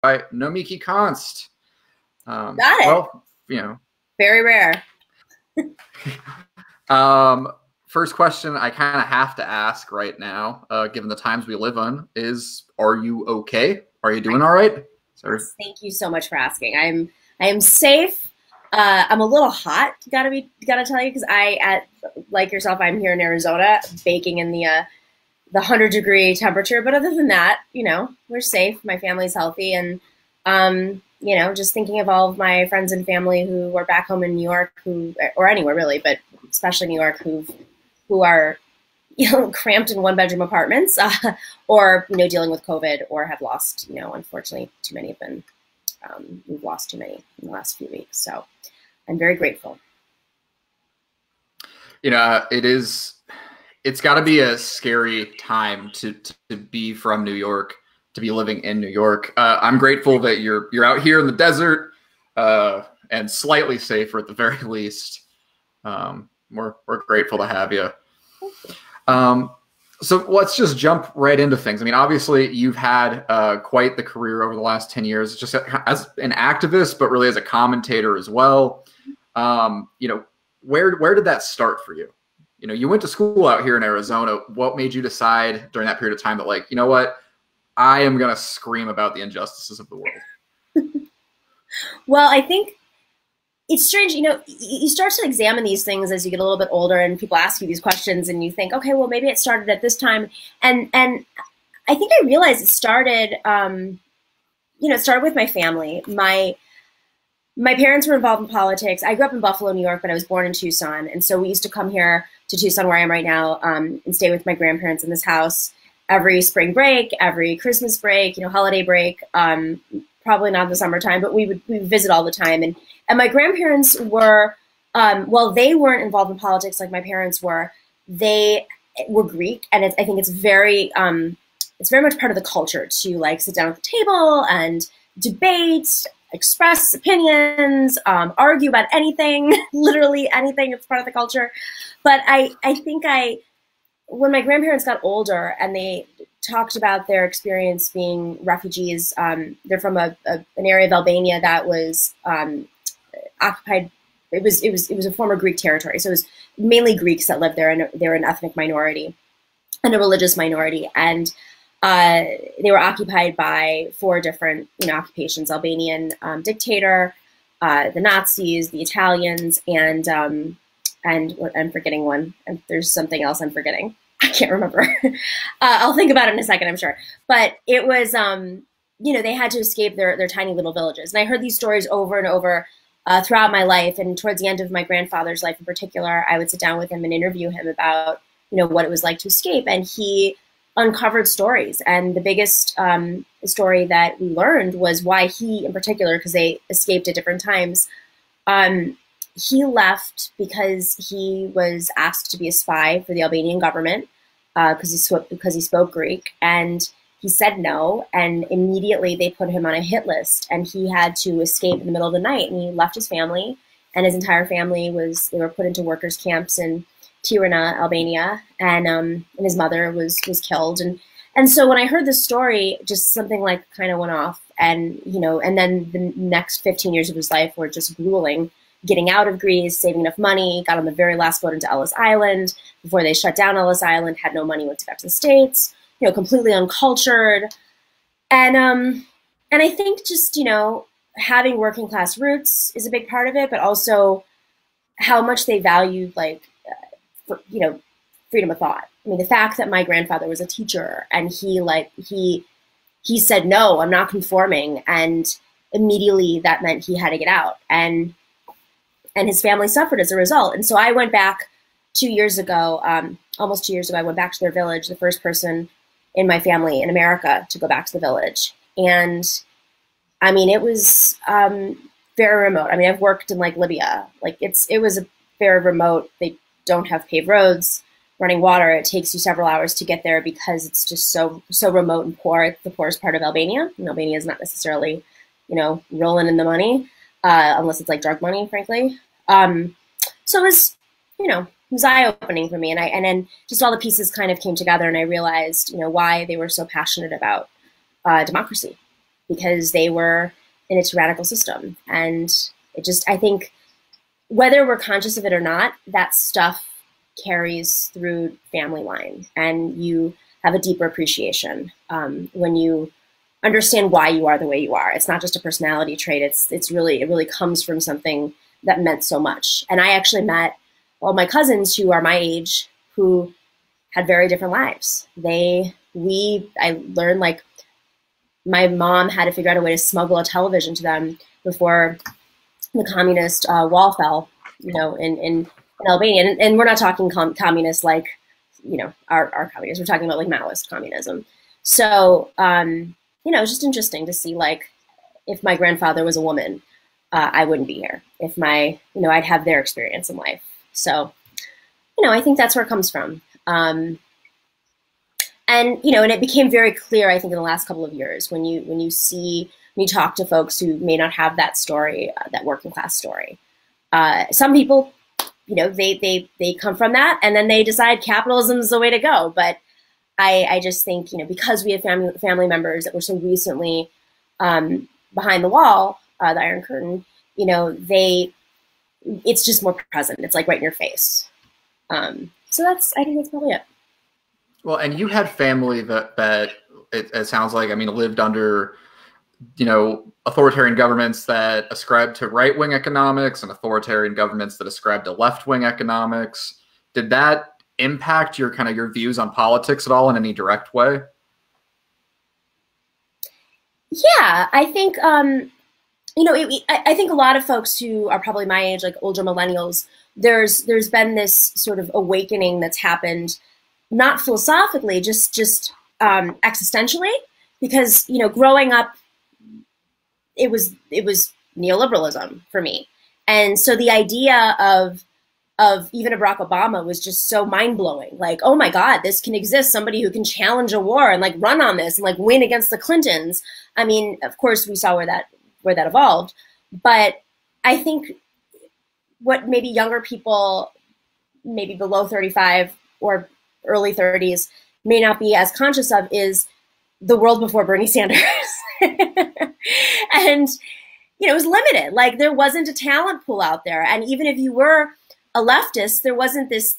by Nomiki Konst. Got it. Well, you know, Very rare. first question I kind of have to ask right now, given the times we live in, is: are you okay? Are you doing all right? Sorry. Thank you so much for asking. I am safe. I'm a little hot. Gotta tell you, because like yourself, I'm here in Arizona, baking in the 100-degree temperature. But other than that, we're safe. My family's healthy, and just thinking of all of my friends and family who are back home in New York, or anywhere really, but especially New York, who are cramped in one-bedroom apartments, or dealing with COVID, or have lost. Unfortunately, too many have been. We've lost too many in the last few weeks, so I'm very grateful. It's got to be a scary time to be from New York, to be living in New York. I'm grateful that you're out here in the desert, and slightly safer at the very least. We're grateful to have you. So let's just jump right into things. I mean, obviously, you've had quite the career over the last 10 years, just as an activist, but really as a commentator as well. Where did that start for you? You went to school out here in Arizona. What made you decide during that period of time that, like, you know what, I am going to scream about the injustices of the world? Well, I think it's strange, you start to examine these things as you get a little bit older, and people ask you these questions, and you think, okay, well, maybe it started at this time. And I think I realized it started, it started with my family. My parents were involved in politics. I grew up in Buffalo, New York, but I was born in Tucson. And so we used to come here to Tucson, where I am right now, and stay with my grandparents in this house every spring break, every Christmas break, holiday break, probably not in the summertime, but we would visit all the time. And my grandparents were, well, they weren't involved in politics like my parents were. They were Greek, and I think it's very much part of the culture to like sit down at the table and debate, express opinions, argue about anything, literally anything. It's part of the culture. But I think when my grandparents got older and they talked about their experience being refugees, they're from an area of Albania that was occupied. It was a former Greek territory, so it was mainly Greeks that lived there, and they were an ethnic minority and a religious minority, and they were occupied by 4 different occupations: Albanian dictator, the Nazis, the Italians, and I'm forgetting one. And there's something else I'm forgetting. I can't remember. I'll think about it in a second, I'm sure. But it was, they had to escape their tiny little villages. And I heard these stories over and over throughout my life. And towards the end of my grandfather's life in particular, I would sit down with him and interview him about, what it was like to escape. And he uncovered stories. And the biggest story that we learned was why he, in particular, because they escaped at different times, he left because he was asked to be a spy for the Albanian government because he spoke Greek, and he said no, and immediately they put him on a hit list, and he had to escape in the middle of the night, and he left his family, and his entire family they were put into workers' camps in Tirana, Albania, and his mother was killed, and so when I heard this story, just something like kind of went off, and and then the next 15 years of his life were just grueling. Getting out of Greece, saving enough money, got on the very last boat into Ellis Island before they shut down Ellis Island, had no money, went back to the States, completely uncultured. And I think just, having working class roots is a big part of it, but also how much they valued freedom of thought. I mean, the fact that my grandfather was a teacher and he said, no, I'm not conforming. And immediately that meant he had to get out. And his family suffered as a result. And so I went back 2 years ago, almost 2 years ago, I went back to their village, the first person in my family in America to go back to the village. And I mean, it was very remote. I mean, I've worked in like Libya. Like it was a very remote. They don't have paved roads, running water. It takes you several hours to get there because it's just so remote and poor. It's the poorest part of Albania. And Albania is not necessarily, rolling in the money, unless it's like drug money, frankly. So it was eye-opening for me. And then just all the pieces kind of came together, and I realized, why they were so passionate about democracy. because they were in a tyrannical system. And it just, I think, whether we're conscious of it or not, that stuff carries through family line, and you have a deeper appreciation when you understand why you are the way you are. It's not just a personality trait. It really comes from something that meant so much. And I actually met all my cousins who are my age who had very different lives. I learned, like, my mom had to figure out a way to smuggle a television to them before the communist wall fell, in Albania. And we're not talking communist like, our communists. We're talking about like Maoist communism. So, it's just interesting to see, like, if my grandfather was a woman, I wouldn't be here. If I'd have their experience in life. So, I think that's where it comes from. And it became very clear, I think, in the last couple of years when you talk to folks who may not have that story, that working class story. Some people, they come from that and then they decide capitalism is the way to go. But I just think, because we have family members that were so recently behind the wall, the Iron Curtain, it's just more present. It's like right in your face. So I think that's probably it. Well, and you had family that it sounds like, lived under, authoritarian governments that ascribed to right-wing economics and authoritarian governments that ascribed to left-wing economics. Did that impact your views on politics at all in any direct way? Yeah, I think, I think a lot of folks who are probably my age, like older millennials, there's been this sort of awakening that's happened, not philosophically, just existentially, because, growing up, it was neoliberalism for me. And so the idea of even a Barack Obama was just so mind-blowing. Like, oh my God, this can exist. Somebody who can challenge a war and like run on this and like win against the Clintons. Of course we saw where that evolved. But I think what maybe younger people, maybe below 35 or early 30s, may not be as conscious of is the world before Bernie Sanders. And, it was limited. Like, there wasn't a talent pool out there. And even if you were a leftist, there wasn't this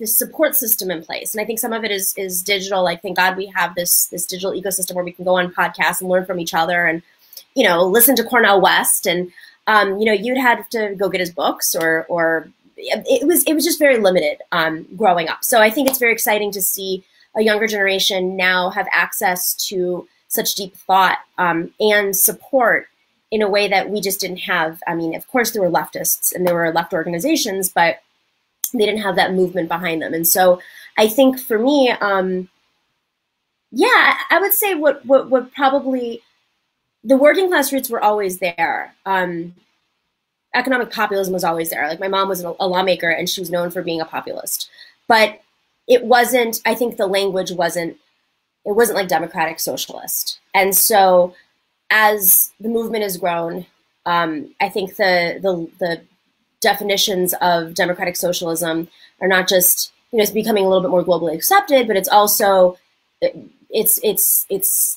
support system in place. And I think some of it is digital. Like, thank God we have this digital ecosystem where we can go on podcasts and learn from each other and, listen to Cornel West. And, you'd have to go get his books or it was just very limited growing up. So I think it's very exciting to see a younger generation now have access to such deep thought and support in a way that we just didn't have. Of course there were leftists and there were left organizations, but they didn't have that movement behind them. And so I think for me, I would say what probably the working class roots were always there. Economic populism was always there. Like, my mom was a lawmaker and she was known for being a populist, but it wasn't, I think the language wasn't like democratic socialist. And so as the movement has grown, I think the definitions of democratic socialism are not just, it's becoming a little bit more globally accepted, but it's also,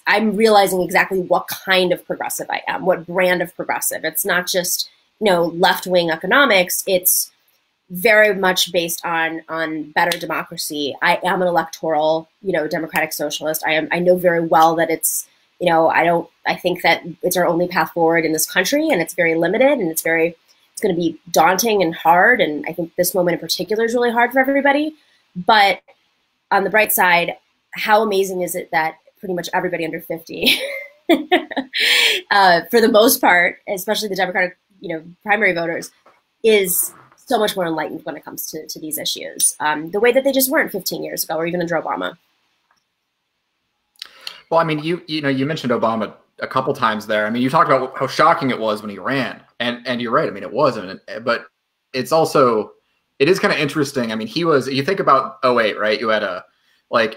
I'm realizing exactly what kind of progressive I am, what brand of progressive. It's not just, left-wing economics. It's very much based on better democracy. I am an electoral, democratic socialist. I know very well that it's, I think that it's our only path forward in this country, and it's very limited, and it's going to be daunting and hard. And I think this moment in particular is really hard for everybody. But on the bright side, how amazing is it that pretty much everybody under 50, for the most part, especially the Democratic, primary voters, is so much more enlightened when it comes to these issues, the way that they just weren't 15 years ago, or even under Obama. Well, you mentioned Obama a couple times there. You talked about how shocking it was when he ran, and you're right. It wasn't, but it is kind of interesting. You think about 2008, right? You had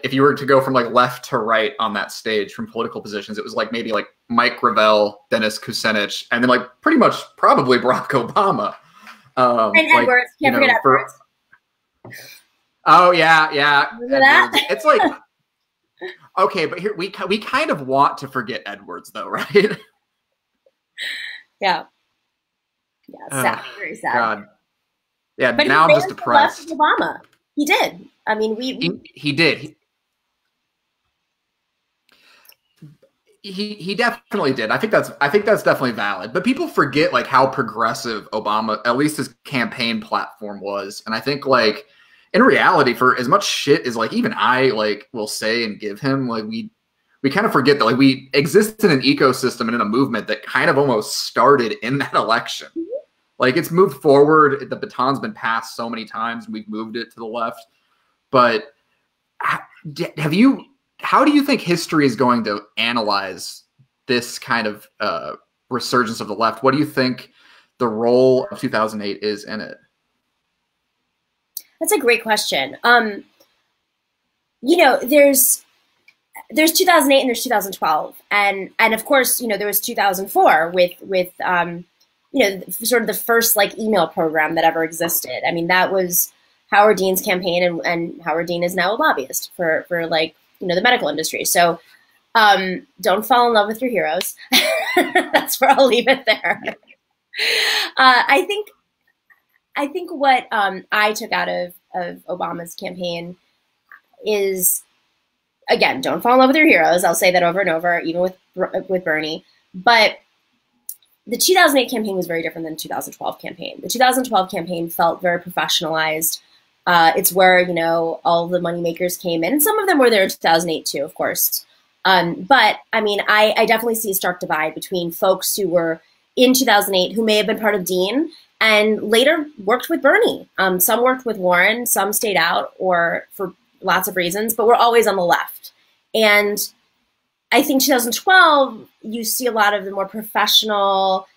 if you were to go from left to right on that stage from political positions, it was maybe Mike Gravel, Dennis Kucinich, and then pretty much probably Barack Obama. And Edwards, can't forget Edwards. Oh yeah. Remember that? It's Okay, but here we kind of want to forget Edwards, though, right? Yeah. Yeah. Sad. Very sad. God. Yeah. But Now he I'm ran just to the left depressed. of Obama. He did. I mean, He did. He definitely did. I think that's definitely valid. But people forget like how progressive Obama, at least his campaign platform was. And I think like in reality, for as much shit as like even I like will say and give him, like we kind of forget that like we exist in an ecosystem and in a movement that kind of almost started in that election. Like it's moved forward. The baton's been passed so many times and we've moved it to the left. But have you, how do you think history is going to analyze this kind of resurgence of the left? What do you think the role of 2008 is in it? That's a great question. You know, there's 2008 and there's 2012, and of course, you know, there was 2004 with you know, sort of the first like email program that ever existed. I mean, that was Howard Dean's campaign, and Howard Dean is now a lobbyist for like, you know, the medical industry. So don't fall in love with your heroes. That's where I'll leave it there. I think what I took out of Obama's campaign is, again, don't fall in love with your heroes. I'll say that over and over, even with Bernie. But the 2008 campaign was very different than the 2012 campaign. The 2012 campaign felt very professionalized. It's where, you know, all the moneymakers came in, and some of them were there in 2008 too, of course. But I mean, I definitely see a stark divide between folks who were in 2008 who may have been part of Dean and later worked with Bernie. Some worked with Warren, some stayed out or for lots of reasons, but we're always on the left. And I think 2012, you see a lot of the more professional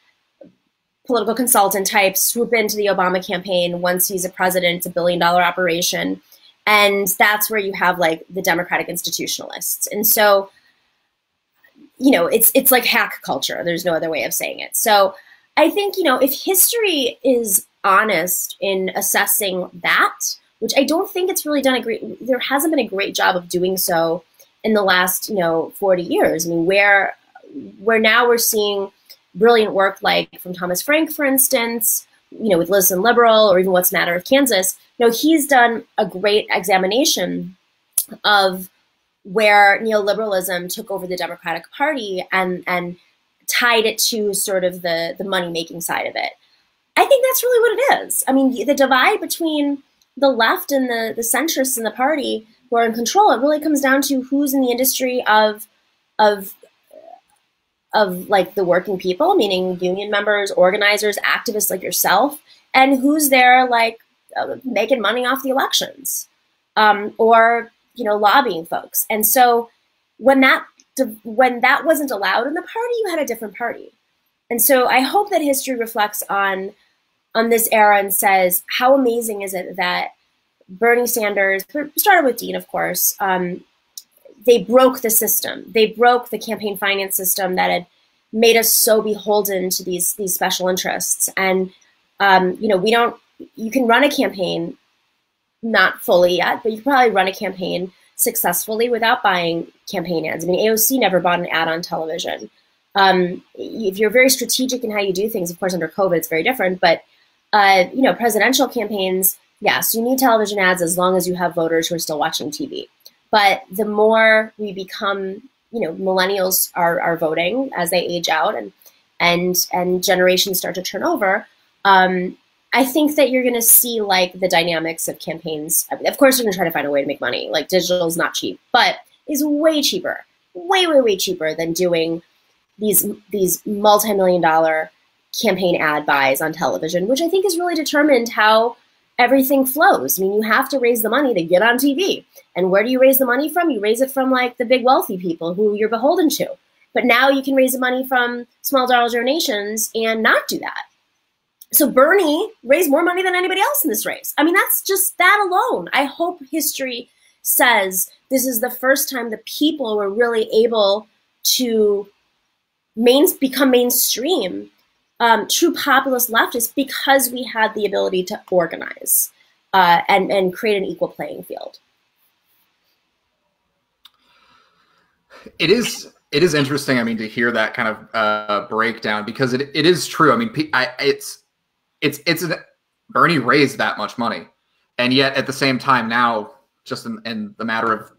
political consultant types swoop into the Obama campaign once he's a president. It's $1 billion operation. And that's where you have like the Democratic institutionalists. And so, you know, it's like hack culture. There's no other way of saying it. So I think, you know, if history is honest in assessing that, which I don't think it's really done there hasn't been a great job of doing so in the last, you know, 40 years. I mean, where now we're seeing brilliant work like from Thomas Frank, for instance, you know, with Listen Liberal, or even What's the Matter with Kansas. You know, he's done a great examination of where neoliberalism took over the Democratic Party and tied it to sort of the money-making side of it. I think that's really what it is. I mean, the divide between the left and the centrists in the party who are in control, it really comes down to who's in the industry of like the working people, meaning union members, organizers, activists like yourself, and who's there like making money off the elections, or, you know, lobbying folks. And so when that wasn't allowed in the party, you had a different party. And so I hope that history reflects on this era and says, how amazing is it that Bernie Sanders, started with Dean, of course, they broke the system. They broke the campaign finance system that had made us so beholden to these special interests. And, you know, you can run a campaign, not fully yet, but you can probably run a campaign successfully without buying campaign ads. I mean, AOC never bought an ad on television. If you're very strategic in how you do things, of course, under COVID, it's very different. But, you know, presidential campaigns, yes, you need television ads as long as you have voters who are still watching TV. But the more we become, you know, millennials are voting as they age out and generations start to turn over, I think that you're going to see like the dynamics of campaigns. I mean, of course, you're going to try to find a way to make money. Like digital is not cheap, but is way cheaper, way cheaper than doing these multi-million-dollar campaign ad buys on television, which I think has really determined how everything flows. I mean, you have to raise the money to get on TV. And where do you raise the money from? You raise it from like the big wealthy people who you're beholden to. But now you can raise the money from small dollar donations and not do that. So Bernie raised more money than anybody else in this race. I mean, that's just that alone. I hope history says this is the first time the people were really able to become mainstream, true populist leftists, because we had the ability to organize and create an equal playing field. It is interesting. I mean, to hear that kind of breakdown, because it is true. I mean, Bernie raised that much money, and yet at the same time now, just in the matter of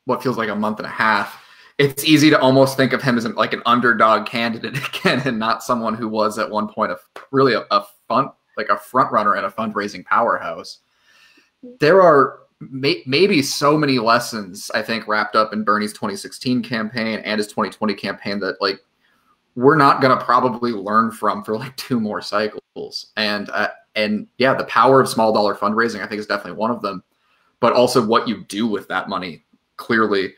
what feels like a month and a half, it's easy to almost think of him as like an underdog candidate again, and not someone who was at one point really a front runner and a fundraising powerhouse. There are maybe so many lessons, I think, wrapped up in Bernie's 2016 campaign and his 2020 campaign that like we're not going to probably learn from for like 2 more cycles. And yeah, the power of small dollar fundraising, I think, is definitely one of them. But also what you do with that money clearly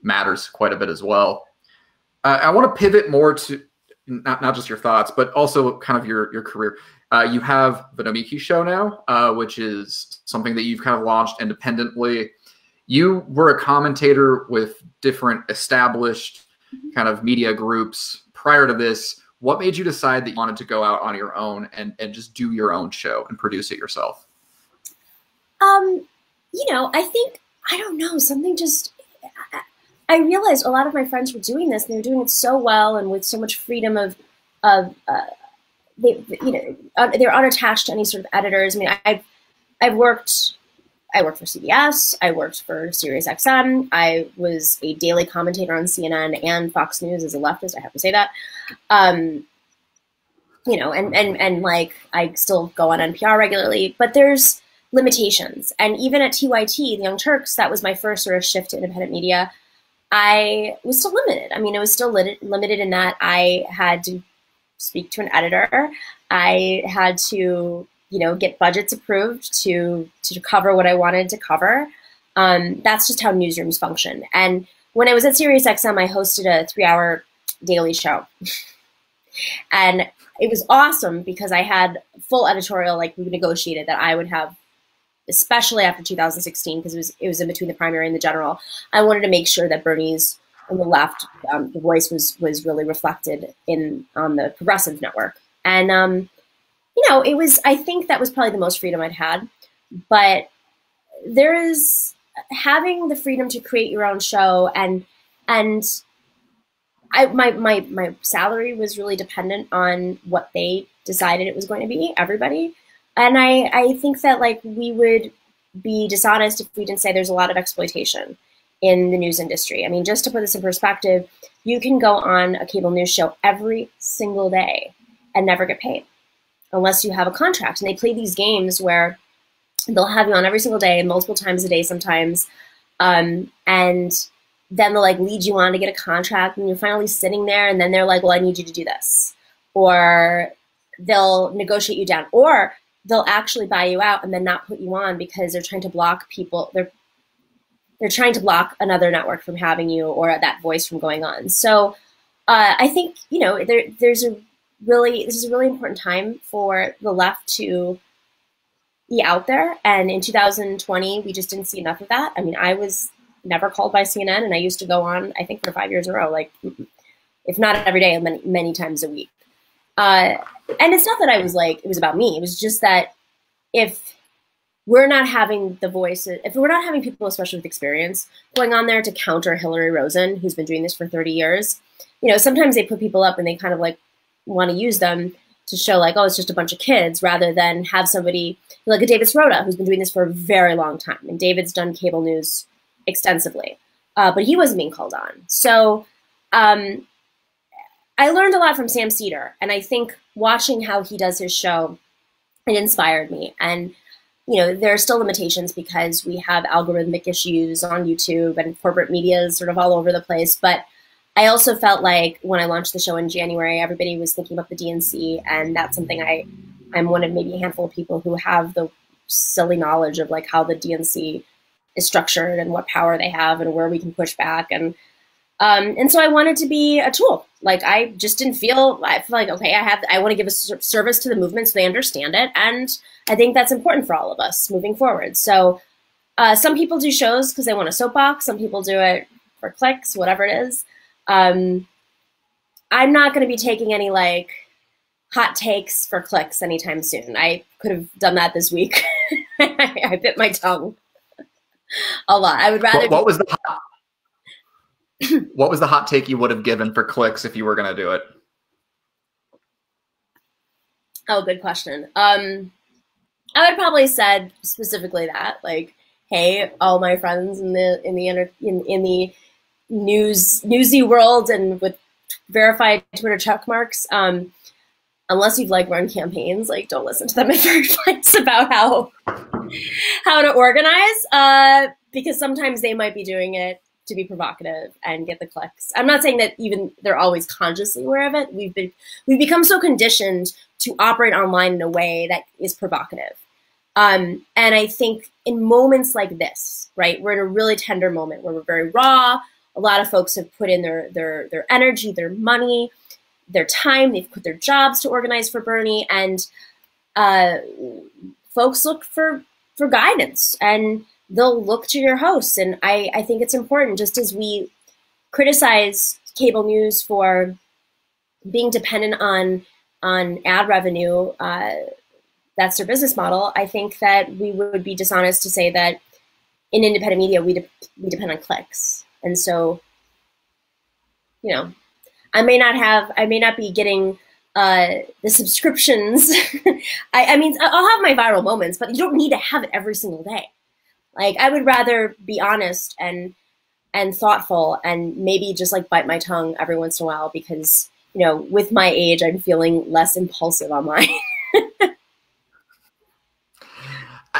matters quite a bit as well. I want to pivot more to not just your thoughts, but also kind of your career. You have the Nomiki Show now, which is something that you've kind of launched independently. You were a commentator with different established kind of media groups prior to this. What made you decide that you wanted to go out on your own and just do your own show and produce it yourself? I think, I don't know, something just, I realized a lot of my friends were doing this, and they were doing it so well and with so much freedom they're unattached to any sort of editors. I mean, I worked for CBS, I worked for SiriusXM, I was a daily commentator on CNN and Fox News as a leftist, I have to say that. And like I still go on NPR regularly, but there's limitations. And even at TYT, the Young Turks, that was my first sort of shift to independent media. I was still limited. I mean, it was still limited in that I had to speak to an editor. I had to, get budgets approved to cover what I wanted to cover. That's just how newsrooms function. And when I was at SiriusXM, I hosted a 3-hour daily show. And it was awesome because I had full editorial, like we negotiated that I would have, especially after 2016, because it was in between the primary and the general. I wanted to make sure that Bernie's on the left, the voice was really reflected on the progressive network. And, it was, I think that was probably the most freedom I'd had, but there is having the freedom to create your own show. And my salary was really dependent on what they decided it was going to be, everybody. And I think that like we would be dishonest if we didn't say there's a lot of exploitation in the news industry. I mean, just to put this in perspective, you can go on a cable news show every single day and never get paid unless you have a contract. And they play these games where they'll have you on every single day, multiple times a day sometimes, and then they'll like lead you on to get a contract, and you're finally sitting there, and then they're like, well, I need you to do this. Or they'll negotiate you down, or they'll actually buy you out and then not put you on because they're trying to block people. They're trying to block another network from having you or that voice from going on. So I think, this is a really important time for the left to be out there. And in 2020, we just didn't see enough of that. I mean, I was never called by CNN, and I used to go on, I think, for 5 years in a row, like if not every day, many times a week. And it's not that I was like, it was about me. It was just that if we're not having the voices, if we're not having people, especially with experience, going on there to counter Hillary Rosen, who's been doing this for 30 years, sometimes they put people up and they kind of like want to use them to show like, oh, it's just a bunch of kids, rather than have somebody like a David Sirota, who's been doing this for a very long time. And David's done cable news extensively, but he wasn't being called on. So I learned a lot from Sam Seder, and I think watching how he does his show, it inspired me. And there are still limitations because we have algorithmic issues on YouTube and corporate media is sort of all over the place. But I also felt like when I launched the show in January, everybody was thinking about the DNC, and that's something I'm one of maybe a handful of people who have the silly knowledge of like how the DNC is structured and what power they have and where we can push back. And so I wanted to be a tool. Like I feel like, okay, I want to give a service to the movement so they understand it. And I think that's important for all of us moving forward. So some people do shows because they want a soapbox. Some people do it for clicks, whatever it is. I'm not going to be taking any like hot takes for clicks anytime soon. I could have done that this week. I bit my tongue a lot. I would rather. What was the hot? What was the hot take you would have given for clicks if you were going to do it? Oh, good question. I would probably said specifically that, like, hey, all my friends in the newsy world and with verified Twitter check marks, unless you've like run campaigns, like don't listen to them if your advice about how to organize, because sometimes they might be doing it to be provocative and get the clicks. I'm not saying that even they're always consciously aware of it. We've become so conditioned to operate online in a way that is provocative. And I think in moments like this, right, we're in a really tender moment where we're very raw. A lot of folks have put in their energy, their money, their time. They've quit their jobs to organize for Bernie, and folks look for guidance, and they'll look to your hosts. And I think it's important, just as we criticize cable news for being dependent on ad revenue, that's their business model. I think that we would be dishonest to say that in independent media, we depend on clicks. And so, you know, I may not be getting the subscriptions. I mean, I'll have my viral moments, but you don't need to have it every single day. Like, I would rather be honest and thoughtful, and maybe just like bite my tongue every once in a while, because, you know, with my age, I'm feeling less impulsive online.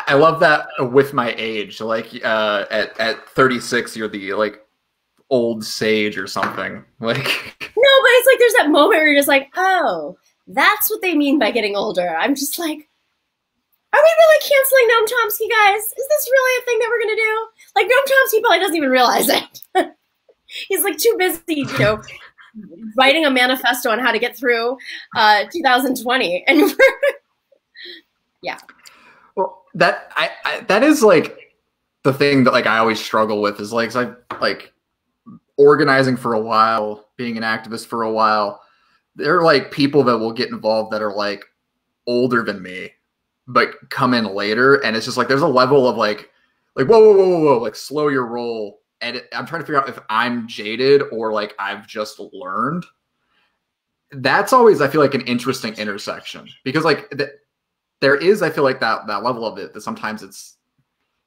I love that with my age. Like at 36, you're the like old sage or something. Like no, but it's like there's that moment where you're just like, oh, that's what they mean by getting older. I'm just like, are we really canceling Noam Chomsky, guys? Is this really a thing that we're gonna do? Like, Noam Chomsky probably doesn't even realize it. He's like too busy, you know, writing a manifesto on how to get through 2020, and yeah. Well, that is like the thing that like I always struggle with is like, organizing for a while, being an activist for a while. There are like people that will get involved that are like older than me, but come in later, and it's just like there's a level of like whoa, like slow your roll. And I'm trying to figure out if I'm jaded or like I've just learned. That's always, I feel like, an interesting intersection, because like there is, I feel like that level of it that sometimes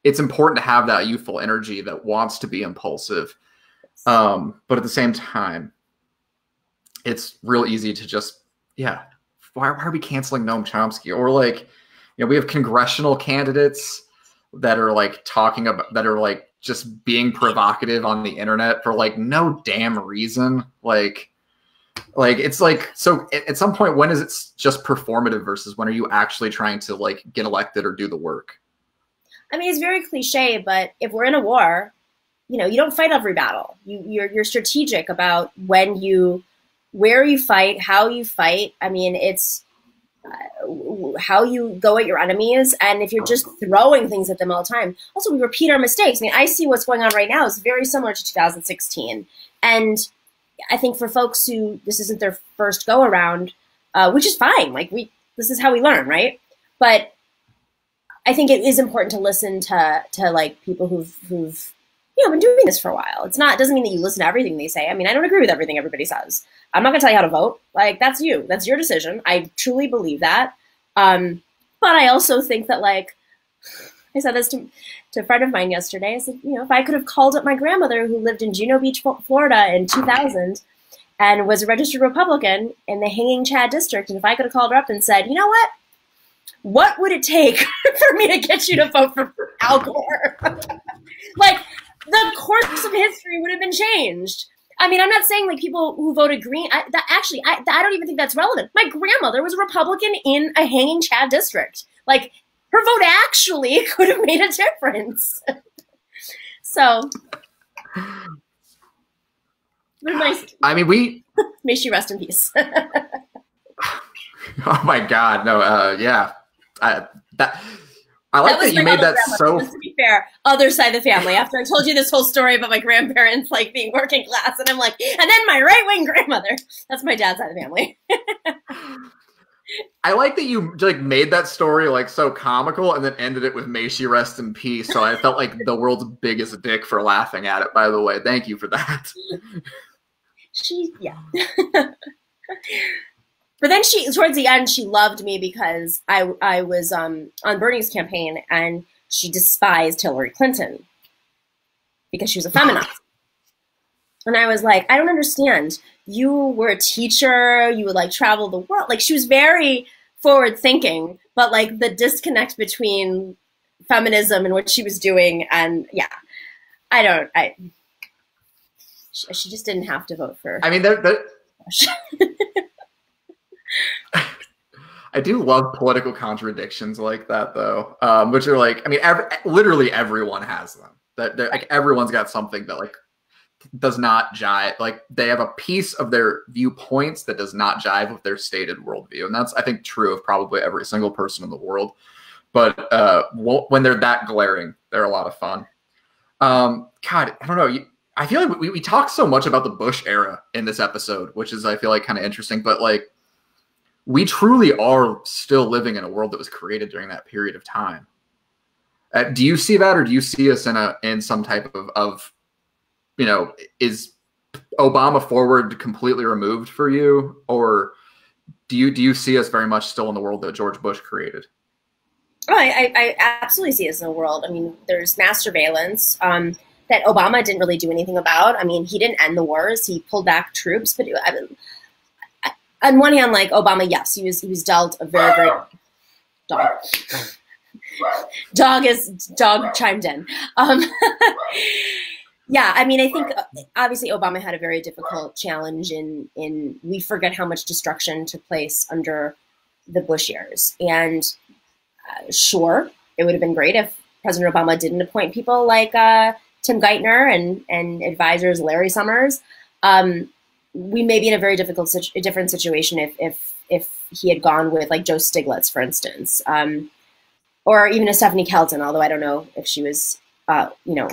it's important to have that youthful energy that wants to be impulsive. But at the same time, it's real easy to just, yeah, why are we canceling Noam Chomsky? Or like, you know, we have congressional candidates that are like talking about, that are like just being provocative on the internet for like no damn reason. Like it's like, so at some point, when is it just performative versus when are you actually trying to like get elected or do the work? I mean, it's very cliche, but if we're in a war, you know, you don't fight every battle. You're strategic about where you fight, how you fight. I mean, it's how you go at your enemies, and if you're just throwing things at them all the time. Also, we repeat our mistakes. I mean, I see what's going on right now is very similar to 2016, and I think for folks who this isn't their first go around, which is fine. Like this is how we learn, right? But I think it is important to listen to like people who've you know been doing this for a while. It doesn't mean that you listen to everything they say. I mean, I don't agree with everything everybody says. I'm not gonna tell you how to vote. Like that's your decision. I truly believe that. But I also think that, like, I said this to a friend of mine yesterday. I said, you know, if I could have called up my grandmother who lived in Juno Beach, Florida in 2000 and was a registered Republican in the Hanging Chad district, and if I could have called her up and said, you know what would it take for me to get you to vote for Al Gore? Like, the course of history would have been changed. I mean, I'm not saying like people who voted Green. I don't even think that's relevant. My grandmother was a Republican in a Hanging Chad district. Like, her vote actually could have made a difference. So, nice. I mean, may she rest in peace. Oh my God, no, yeah, I like that you made that so. Just to be fair, other side of the family. After I told you this whole story about my grandparents like being working class, and I'm like, and then my right wing grandmother. That's my dad's side of the family. I like that you like made that story like so comical and then ended it with "May she rest in peace." So I felt like the world's biggest dick for laughing at it. By the way, thank you for that. Yeah. But then towards the end, she loved me because I was on Bernie's campaign, and she despised Hillary Clinton because she was a feminist. And I was like, I don't understand. You were a teacher. You would like travel the world. Like, she was very forward thinking, but like the disconnect between feminism and what she was doing. And yeah, she just didn't have to vote for. I mean, I do love political contradictions like that, though, which are like, I mean, literally everyone has them. That like everyone's got something that like does not jive. Like they have a piece of their viewpoints that does not jive with their stated worldview, and that's I think true of probably every single person in the world. But when they're that glaring, they're a lot of fun. God, I don't know. I feel like we talked so much about the Bush era in this episode, which is I feel like kind of interesting, but like we truly are still living in a world that was created during that period of time. Do you see that, or do you see us in some type of you know, is Obama forward completely removed for you, or do you see us very much still in the world that George Bush created? Oh, I absolutely see us in the world. I mean, there's mass surveillance that Obama didn't really do anything about. I mean, he didn't end the wars; he pulled back troops. But I mean, on one hand, like Obama, yes, he was dealt a very dog chimed in. Yeah, I mean, I think obviously Obama had a very difficult challenge in we forget how much destruction took place under the Bush years. And sure, it would have been great if President Obama didn't appoint people like Tim Geithner and advisors Larry Summers. We may be in a very different situation if he had gone with like Joe Stiglitz, for instance, or even a Stephanie Kelton, although I don't know if she was, you know,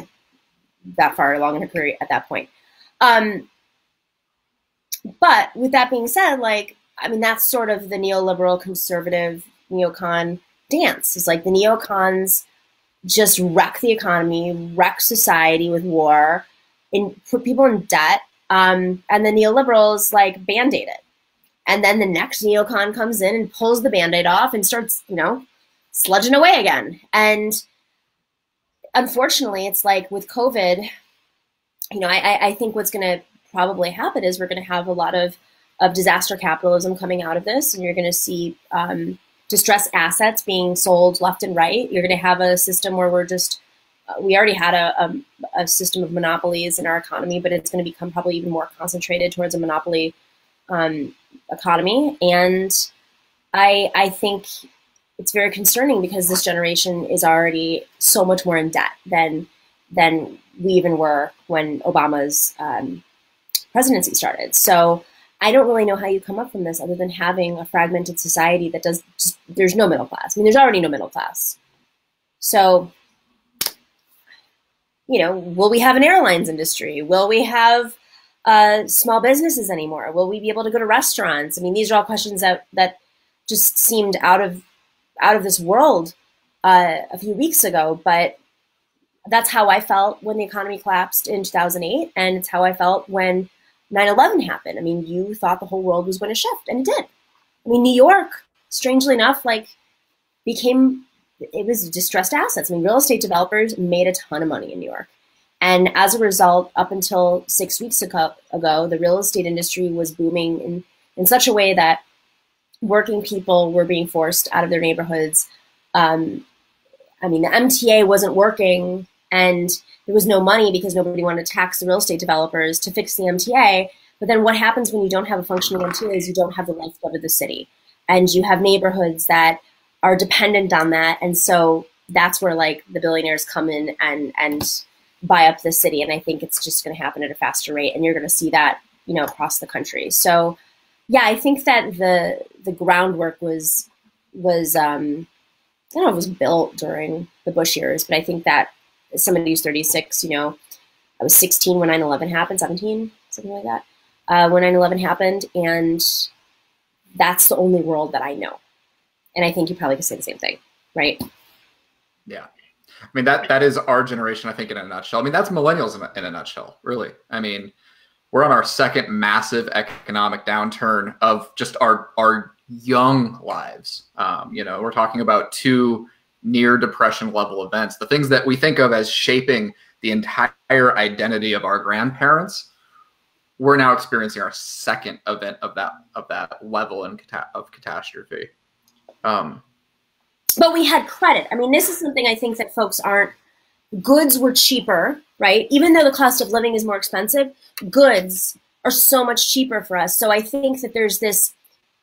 that far along in her career at that point. But with that being said, like, I mean, that's sort of the neoliberal conservative neocon dance. It's like the neocons just wreck the economy, wreck society with war, and put people in debt. And the neoliberals like band-aid it. And then the next neocon comes in and pulls the band-aid off and starts, you know, sludging away again. And unfortunately, it's like with COVID, you know, I think what's going to probably happen is we're going to have a lot of disaster capitalism coming out of this, and you're going to see distressed assets being sold left and right. You're going to have a system where we already had a system of monopolies in our economy, but it's going to become probably even more concentrated towards a monopoly economy. And I think it's very concerning because this generation is already so much more in debt than we even were when Obama's presidency started. So I don't really know how you come up from this other than having a fragmented society that there's no middle class. I mean, there's already no middle class. So, you know, will we have an airlines industry? Will we have small businesses anymore? Will we be able to go to restaurants? I mean, these are all questions that just seemed out of this world a few weeks ago, but that's how I felt when the economy collapsed in 2008, and it's how I felt when 9/11 happened. I mean, you thought the whole world was going to shift, and it did. I mean, New York, strangely enough, like it was distressed assets. I mean, real estate developers made a ton of money in New York. And as a result, up until 6 weeks ago, the real estate industry was booming in such a way that working people were being forced out of their neighborhoods. I mean, the MTA wasn't working, and there was no money because nobody wanted to tax the real estate developers to fix the MTA. But then what happens when you don't have a functioning MTA is you don't have the lifeblood of the city. And you have neighborhoods that are dependent on that. And so that's where like the billionaires come in and buy up the city. And I think it's just going to happen at a faster rate. And you're going to see that, you know, across the country. So yeah, I think that the groundwork was I don't know if it was built during the Bush years, but I think that as somebody who's 36, you know, I was 16 when 9/11 happened, 17, something like that, when 9/11 happened. And that's the only world that I know. And I think you probably could say the same thing, right? Yeah. I mean, that is our generation, I think, in a nutshell. I mean, that's millennials in a nutshell, really. I mean, we're on our second massive economic downturn of just our young lives. You know, we're talking about two near depression level events. The things that we think of as shaping the entire identity of our grandparents, we're now experiencing our second event of that level of catastrophe. But we had credit. I mean, this is something I think that folks aren't. Goods were cheaper, right? Even though the cost of living is more expensive, goods are so much cheaper for us. So I think that there's this,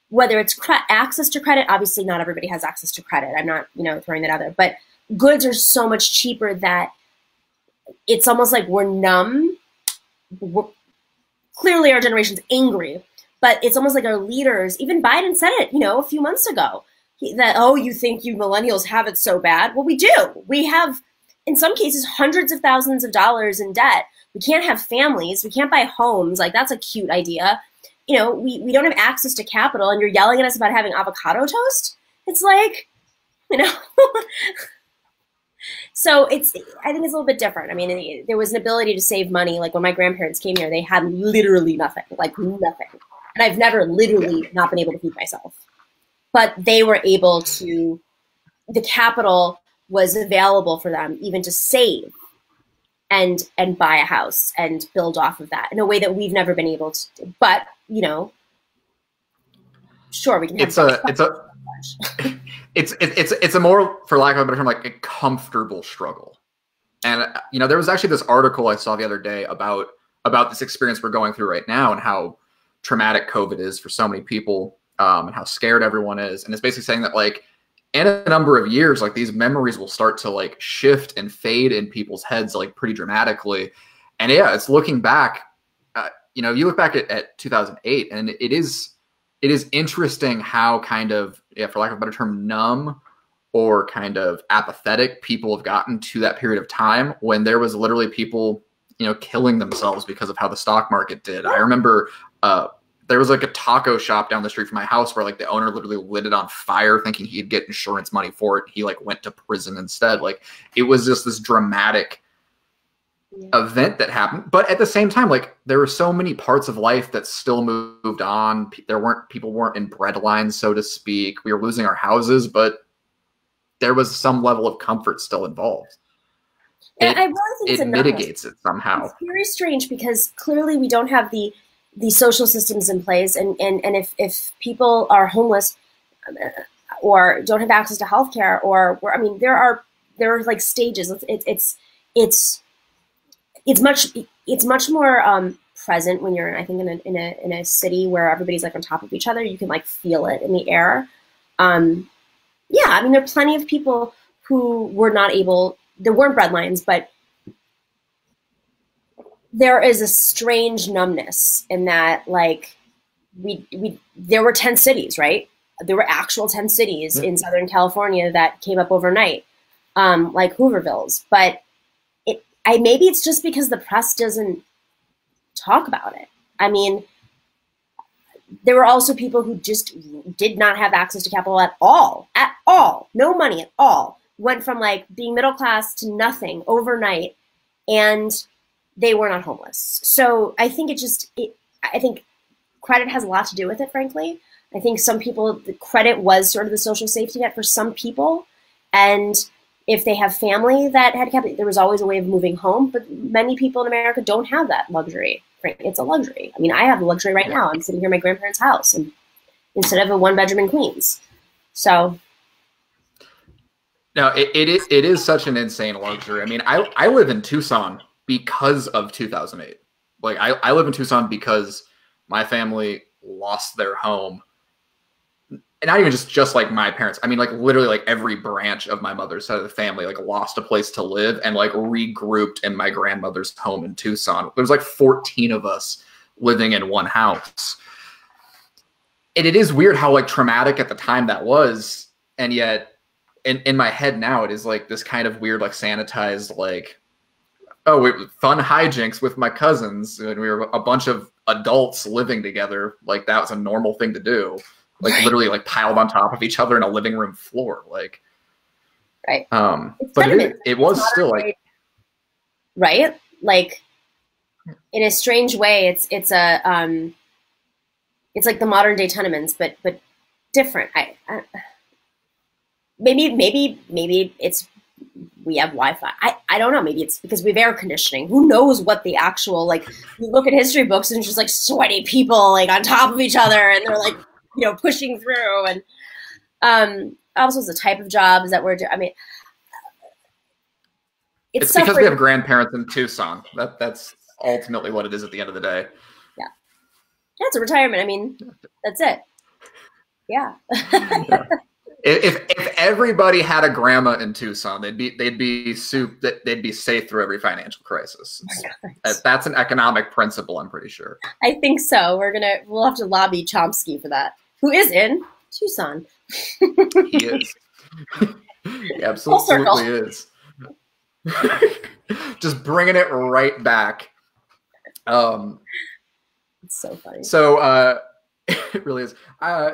whether it's access to credit, obviously not everybody has access to credit. I'm not, you know, throwing that out there, but goods are so much cheaper that it's almost like we're numb. Clearly our generation's angry, but it's almost like our leaders, even Biden said it, you know, a few months ago, that, oh, you think you millennials have it so bad? Well, we do. We have, in some cases, hundreds of thousands of dollars in debt. We can't have families. We can't buy homes. Like, that's a cute idea. You know, we don't have access to capital, and you're yelling at us about having avocado toast? It's like, you know. So I think it's a little bit different. I mean, there was an ability to save money. Like when my grandparents came here, they had literally nothing, like nothing. And I've never literally not been able to feed myself. But they were able to, the capital was available for them even to save and buy a house and build off of that in a way that we've never been able to do. But, you know, sure, we can have it's a more, for lack of a better term, like a comfortable struggle. And, you know, there was actually this article I saw the other day about this experience we're going through right now and how traumatic COVID is for so many people, and how scared everyone is. And it's basically saying that, like, in a number of years, like, these memories will start to, like, shift and fade in people's heads, like, pretty dramatically. And yeah, it's looking back, you know, you look back at 2008, and it is interesting how kind of, yeah, for lack of a better term, numb or kind of apathetic people have gotten to that period of time when there was literally people, you know, killing themselves because of how the stock market did. I remember there was like a taco shop down the street from my house where like the owner literally lit it on fire thinking he'd get insurance money for it. He like went to prison instead. Like, it was just this dramatic event that happened. But at the same time, like, there were so many parts of life that still moved on. People weren't in bread lines, so to speak. We were losing our houses, but there was some level of comfort still involved. I really think it mitigates it somehow. It's very strange because clearly we don't have the social systems in place, and if people are homeless or don't have access to healthcare, or I mean, there are like stages. It's much more present when you're, I think, in a city where everybody's like on top of each other. You can like feel it in the air. Yeah, I mean, there are plenty of people who were not able. There weren't breadlines, but there is a strange numbness in that, like, there were 10 cities, right? There were actual 10 cities in Southern California that came up overnight, like Hoovervilles. But maybe it's just because the press doesn't talk about it. I mean, there were also people who just did not have access to capital at all, no money at all. Went from like being middle class to nothing overnight, and they were not homeless. So I think I think credit has a lot to do with it, frankly. I think some people, the credit was sort of the social safety net for some people. And if they have family that had capital, there was always a way of moving home. But many people in America don't have that luxury. It's a luxury. I mean, I have the luxury right now. I'm sitting here in my grandparents' house and instead of a 1-bedroom in Queens. So. No, it is such an insane luxury. I mean, I live in Tucson because of 2008. Like, I live in Tucson because my family lost their home. And not even just like my parents. I mean, like, literally, like, every branch of my mother's side of the family, like, lost a place to live and, like, regrouped in my grandmother's home in Tucson. There was, like, 14 of us living in one house. And it is weird how, like, traumatic at the time that was. And yet, in my head now, it is, like, this kind of weird, like, sanitized, like, oh, fun hijinks with my cousins. And we were a bunch of adults living together. Like, that was a normal thing to do. like literally like piled on top of each other in a living room floor. Like, right. But it was still like, right. Like in a strange way, it's like the modern day tenements, but different. Maybe it's, we have Wi-Fi. I don't know. Maybe it's because we have air conditioning. Who knows what the actual, like, you look at history books and it's just like sweaty people like on top of each other and they're like, you know, pushing through. And also it's a type of jobs that we're doing. I mean, it's because we have grandparents in Tucson. That's ultimately what it is at the end of the day. Yeah. Yeah, it's a retirement. I mean, that's it. Yeah. Yeah. If everybody had a grandma in Tucson, they'd be safe through every financial crisis. That's an economic principle, I'm pretty sure. I think so. We'll have to lobby Chomsky for that. Who is in Tucson? He is. He absolutely is. Just bringing it right back. It's so funny. So it really is.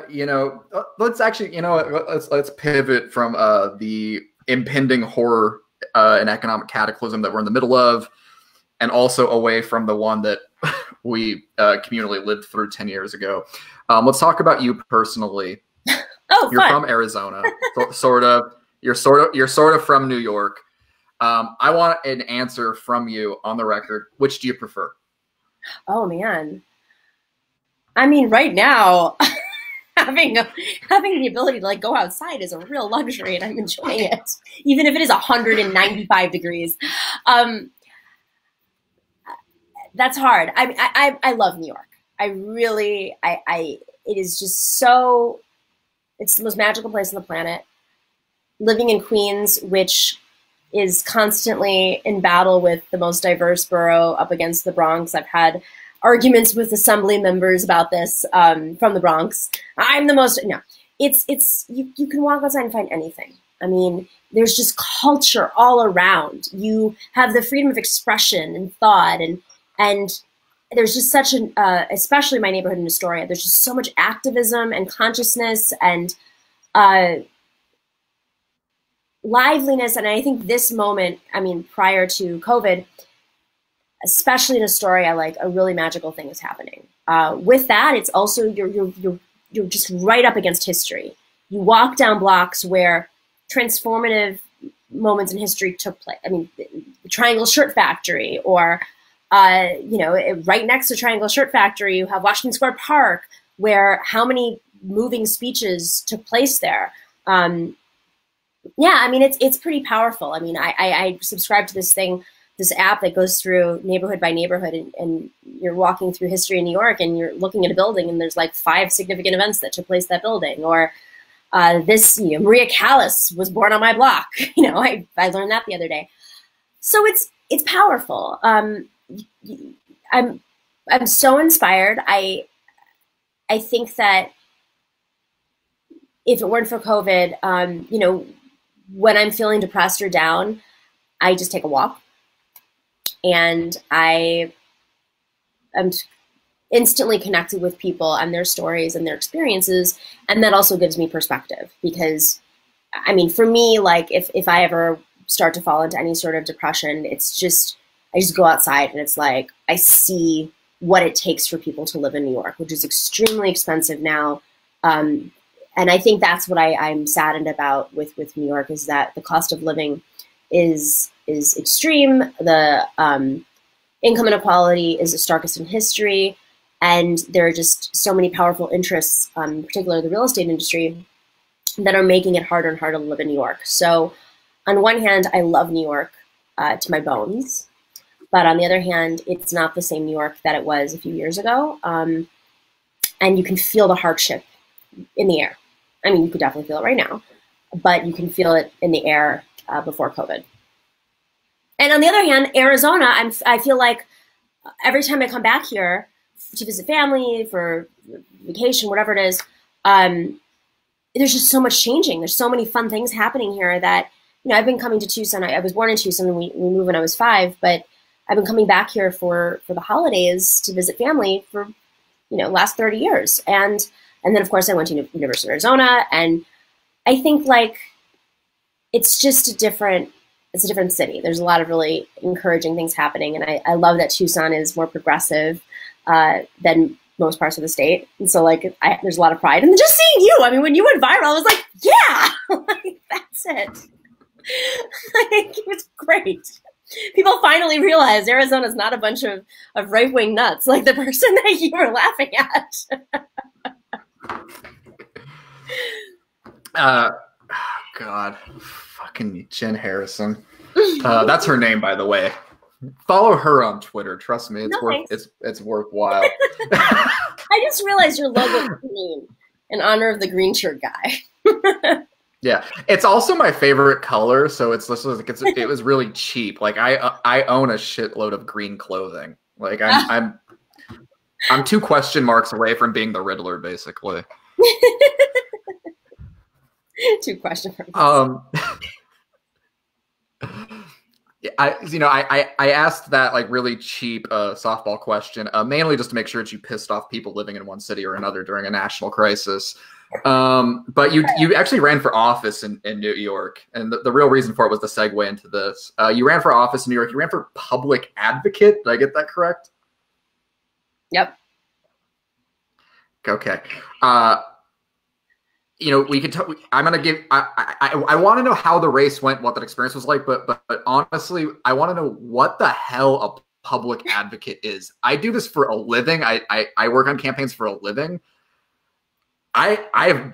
You know, let's actually, you know, let's pivot from the impending horror and economic cataclysm that we're in the middle of, and also away from the one that we communally lived through 10 years ago. Let's talk about you personally. Oh, you're from Arizona, sort of. You're sort of from New York. I want an answer from you on the record. Which do you prefer? Oh man. I mean, right now, having the ability to like go outside is a real luxury, and I'm enjoying it, even if it is 195 degrees. That's hard. I love New York. I really, it is just so. It's the most magical place on the planet. Living in Queens, which is constantly in battle with the most diverse borough up against the Bronx. I've had arguments with assembly members about this from the Bronx. I'm the most, no, it's you can walk outside and find anything. I mean, there's just culture all around. You have the freedom of expression and thought, and there's just such an, especially my neighborhood in Astoria, there's just so much activism and consciousness and liveliness. And I think this moment, I mean, prior to COVID, especially in Astoria, like a really magical thing is happening. With that, it's also you're just right up against history. You walk down blocks where transformative moments in history took place. I mean, the Triangle Shirt Factory, or you know, right next to Triangle Shirt Factory, you have Washington Square Park, where how many moving speeches took place there. Yeah, I mean, it's pretty powerful. I mean, I subscribe to this app that goes through neighborhood by neighborhood, and you're walking through history in New York and you're looking at a building and there's like 5 significant events that took place at that building. Or Maria Callas was born on my block. You know, I learned that the other day. So it's powerful. I'm so inspired. I think that if it weren't for COVID, you know, when I'm feeling depressed or down, I just take a walk. And I am instantly connected with people and their stories and their experiences. And that also gives me perspective, because, I mean, for me, like if I ever start to fall into any sort of depression, it's just, I just go outside and it's like, I see what it takes for people to live in New York, which is extremely expensive now. And I think that's what I'm saddened about with New York, is that the cost of living is extreme. The income inequality is the starkest in history. And there are just so many powerful interests, particularly the real estate industry, that are making it harder and harder to live in New York. So on one hand, I love New York to my bones. But on the other hand, it's not the same New York that it was a few years ago. And you can feel the hardship in the air. I mean, you could definitely feel it right now, but you can feel it in the air before COVID. And on the other hand, Arizona, I feel like every time I come back here to visit family, for vacation, whatever it is, there's just so much changing. There's so many fun things happening here that, you know, I've been coming to Tucson. I was born in Tucson and we moved when I was 5, but I've been coming back here for the holidays to visit family for, you know, last 30 years. And And then, of course, I went to University of Arizona. And I think, like, it's just it's a different city. There's a lot of really encouraging things happening. And I love that Tucson is more progressive than most parts of the state. And so, like, there's a lot of pride. And just seeing you, I mean, when you went viral, I was like, yeah, like, that's it. Like, it was great. People finally realized Arizona's not a bunch of right-wing nuts, like the person that you were laughing at. God, fucking Jen Harrison. That's her name, by the way. Follow her on Twitter. Trust me, it's worthwhile. I just realized your logo is green in honor of the green shirt guy. Yeah, it's also my favorite color, so it was really cheap. Like I own a shitload of green clothing. Like I'm 2 question marks away from being the Riddler, basically. 2 question marks. I asked that like really cheap softball question mainly just to make sure that you pissed off people living in one city or another during a national crisis. But you actually ran for office in New York, and the real reason for it was the segue into this. You ran for office in New York. You ran for public advocate. Did I get that correct? Yep. Okay. We could. I'm gonna give. I want to know how the race went, what that experience was like. But honestly, I want to know what the hell a public advocate is. I do this for a living. I work on campaigns for a living. I have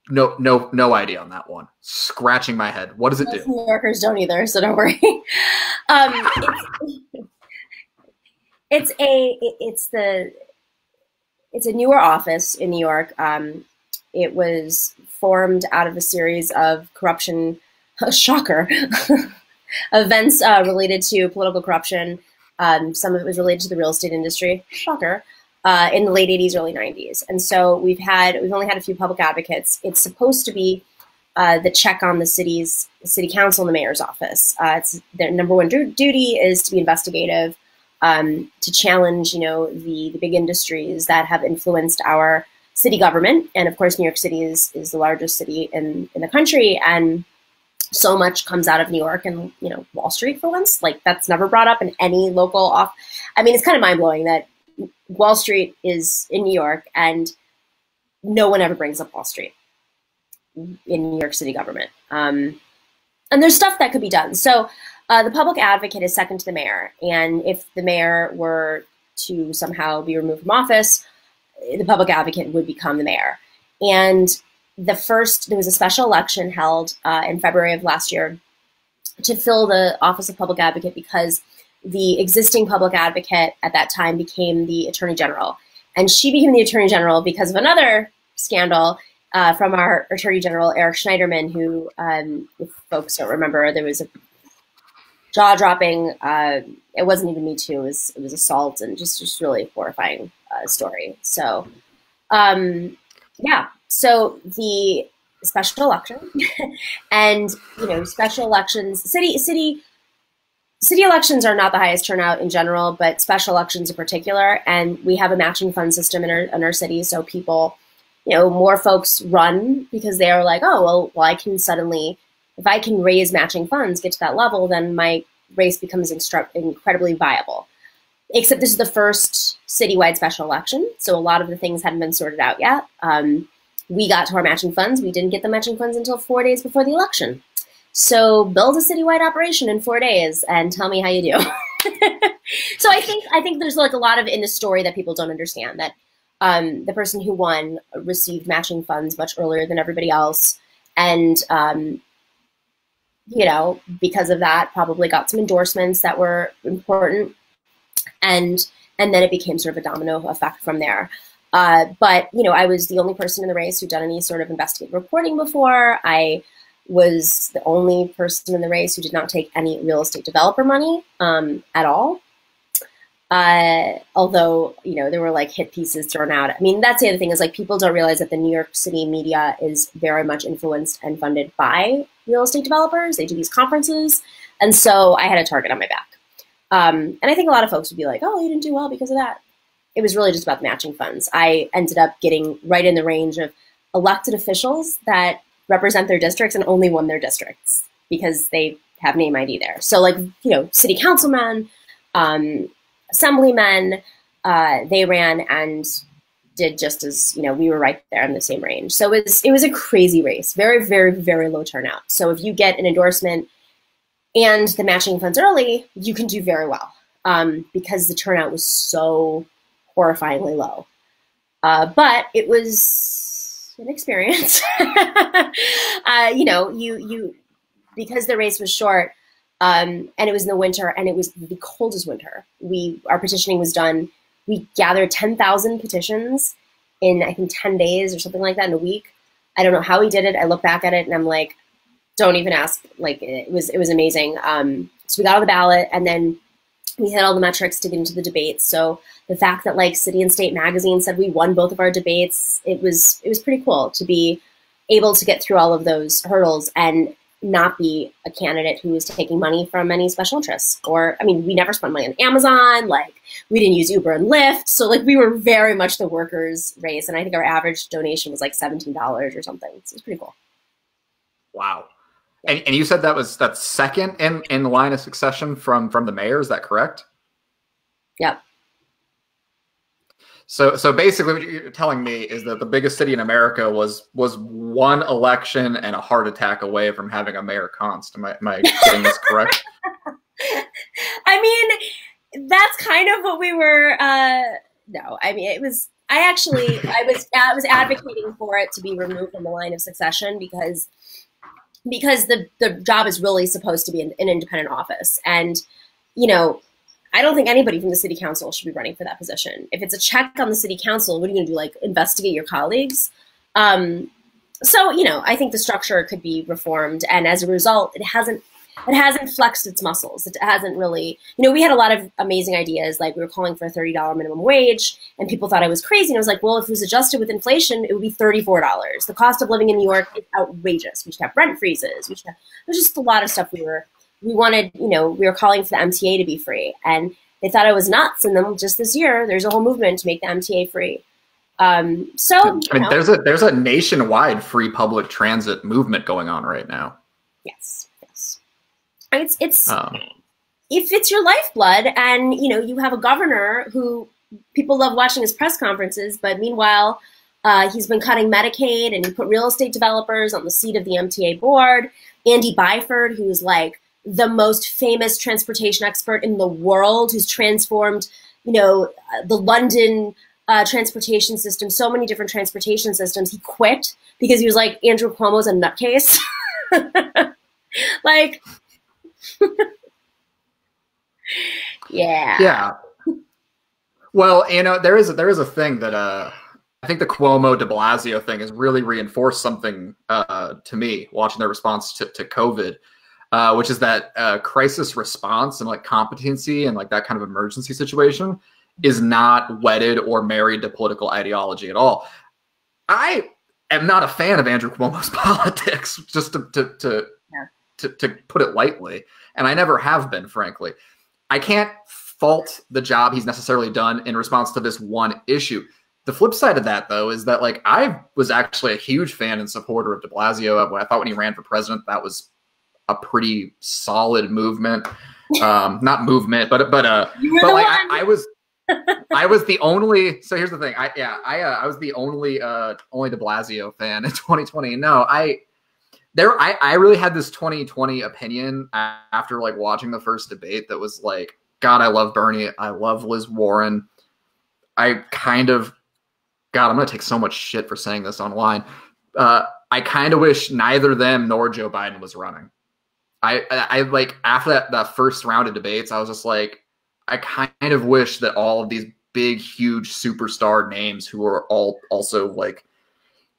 no idea on that one. Scratching my head. What does it do? New Yorkers don't either, so don't worry. It's a newer office in New York. It was formed out of a series of corruption, shocker, events related to political corruption. Some of it was related to the real estate industry, shocker, in the late 80s, early 90s. And so we've only had a few public advocates. It's supposed to be the check on the city council and the mayor's office. It's their number one duty is to be investigative, to challenge, the big industries that have influenced our city government. And of course, New York City is the largest city in the country. And so much comes out of New York and, Wall Street for once, like that's never brought up in any local I mean, it's kind of mind blowing that Wall Street is in New York and no one ever brings up Wall Street in New York City government. And there's stuff that could be done. So the public advocate is second to the mayor. And if the mayor were to somehow be removed from office, the public advocate would become the mayor. And there was a special election held in February of last year to fill the office of public advocate because the existing public advocate at that time became the attorney general. And she became the attorney general because of another scandal from our attorney general, Eric Schneiderman, who, if folks don't remember, there was a jaw-dropping, it wasn't even Me Too, it was assault and just really horrifying story. So, yeah, so the special election and, special elections, city elections are not the highest turnout in general, but special elections in particular. And we have a matching fund system in our city. So people, more folks run because they are like, oh, well, I can suddenly, if I can raise matching funds, get to that level, then my race becomes incredibly viable. Except this is the first citywide special election. So a lot of the things hadn't been sorted out yet. We got to our matching funds. We didn't get the matching funds until 4 days before the election. So build a citywide operation in 4 days and tell me how you do. So I think there's like a lot of in the story that people don't understand, that the person who won received matching funds much earlier than everybody else. And, because of that, probably got some endorsements that were important. And then it became sort of a domino effect from there. But, I was the only person in the race who'd done any sort of investigative reporting before. I was the only person in the race who did not take any real estate developer money at all. Although, there were like hit pieces thrown out. I mean, that's the other thing is like people don't realize that the New York City media is very much influenced and funded by real estate developers. They do these conferences. And so I had a target on my back. And I think a lot of folks would be like, oh, you didn't do well because of that. it was really just about the matching funds. I ended up getting right in the range of elected officials that represent their districts and only won their districts because they have name ID there. So like, you know, city councilmen, assemblymen, they ran and did just as, you know, we were right there in the same range. So it was a crazy race, very, very, very low turnout. So if you get an endorsement and the matching funds early, you can do very well because the turnout was so horrifyingly low. But it was an experience. You know, you because the race was short and it was in the winter and it was the coldest winter. Our petitioning was done. We gathered 10,000 petitions in, I think, 10 days or something like that in a week. I don't know how we did it. I look back at it and I'm like, don't even ask. Like, it was amazing. So we got on the ballot and then we hit all the metrics to get into the debates. So the fact that like City and State magazine said we won both of our debates, it was pretty cool to be able to get through all of those hurdles and not be a candidate who was taking money from any special interests. Or, I mean, we never spent money on Amazon. Like, we didn't use Uber and Lyft. So like we were very much the workers' race. And I think our average donation was like $17 or something. So it was pretty cool. Wow. And you said that's second in the line of succession from the mayor. Is that correct? Yep. So basically what you're telling me is that the biggest city in America was one election and a heart attack away from having a Mayor Konst. Am I getting this correct? I mean, that's kind of what we were, no, I mean, I was advocating for it to be removed from the line of succession because the job is really supposed to be an independent office. And, you know, I don't think anybody from the city council should be running for that position. If it's a check on the city council, what are you going to do? Like investigate your colleagues? So, you know, I think the structure could be reformed. And as a result, it hasn't flexed its muscles. It hasn't really, you know, we had a lot of amazing ideas. Like we were calling for a $30 minimum wage and people thought I was crazy. And I was like, well, if it was adjusted with inflation, it would be $34. The cost of living in New York is outrageous. We should have rent freezes. There's just a lot of stuff we wanted, you know, we were calling for the MTA to be free and they thought I was nuts. And then just this year, there's a whole movement to make the MTA free. So I mean, there's a nationwide free public transit movement going on right now. Yes. It's if it's your lifeblood and, you know, you have a governor who people love watching his press conferences, but meanwhile, he's been cutting Medicaid and he put real estate developers on the seat of the MTA board. Andy Byford, who's like the most famous transportation expert in the world, who's transformed, you know, the London transportation system, so many different transportation systems. He quit because he was like, Andrew Cuomo's a nutcase. Like, yeah. Well, you know, there is a thing that I think the Cuomo de Blasio thing has really reinforced something to me watching their response to COVID, which is that crisis response and like competency and like that kind of emergency situation is not wedded or married to political ideology at all. I am not a fan of Andrew Cuomo's politics, just to put it lightly. And I never have been, frankly. I can't fault the job he's necessarily done in response to this one issue. The flip side of that, though, is that like I was actually a huge fan and supporter of de Blasio. I thought when he ran for president, that was a pretty solid movement. Not movement, but like I was the only. So here's the thing. I was the only de Blasio fan in 2020. No, I really had this 2020 opinion after like watching the first debate that was like, God, I love Bernie. I love Liz Warren. I'm going to take so much shit for saying this online. I kind of wish neither them nor Joe Biden was running. I like after that first round of debates, I was just like, I kind of wish that all of these big, huge superstar names who are all also like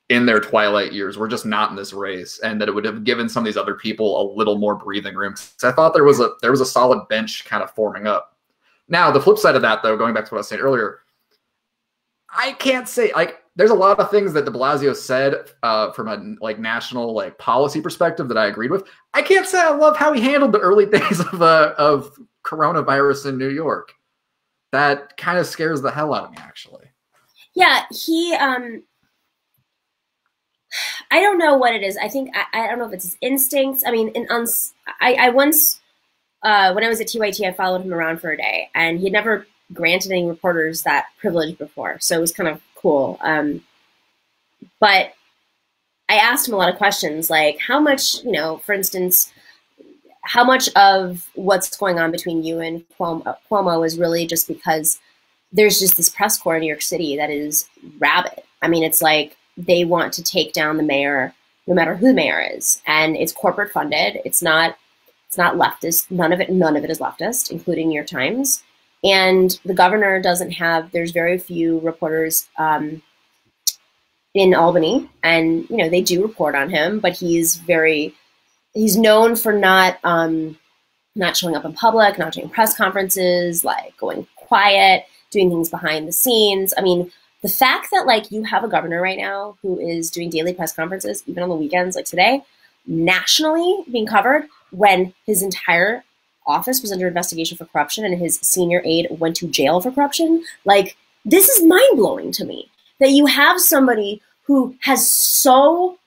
in their twilight years were just not in this race, and that it would have given some of these other people a little more breathing room. So I thought there was a solid bench kind of forming up. Now, the flip side of that, though, going back to what I was saying earlier, I can't say like there's a lot of things that de Blasio said from a like national like policy perspective that I agreed with. I can't say I love how he handled the early days of coronavirus in New York. that kind of scares the hell out of me, actually. Yeah, I don't know what it is. I think I don't know if it's his instincts. I mean, I once when I was at TYT, I followed him around for a day, and he had never granted any reporters that privilege before, so it was kind of cool. But I asked him a lot of questions, like how much, for instance, how much of what's going on between you and Cuomo is really just because there's just this press corps in New York City that is rabid. I mean, it's like they want to take down the mayor, no matter who the mayor is, and it's corporate funded. It's not leftist. None of it is leftist, including New York Times. And the governor doesn't have. There's very few reporters in Albany, and they do report on him, but he's known for not showing up in public, not doing press conferences, like going quiet, doing things behind the scenes. I mean, the fact that like you have a governor right now who is doing daily press conferences, even on the weekends, like today, nationally being covered when his entire office was under investigation for corruption and his senior aide went to jail for corruption. Like, this is mind blowing to me that you have somebody who has so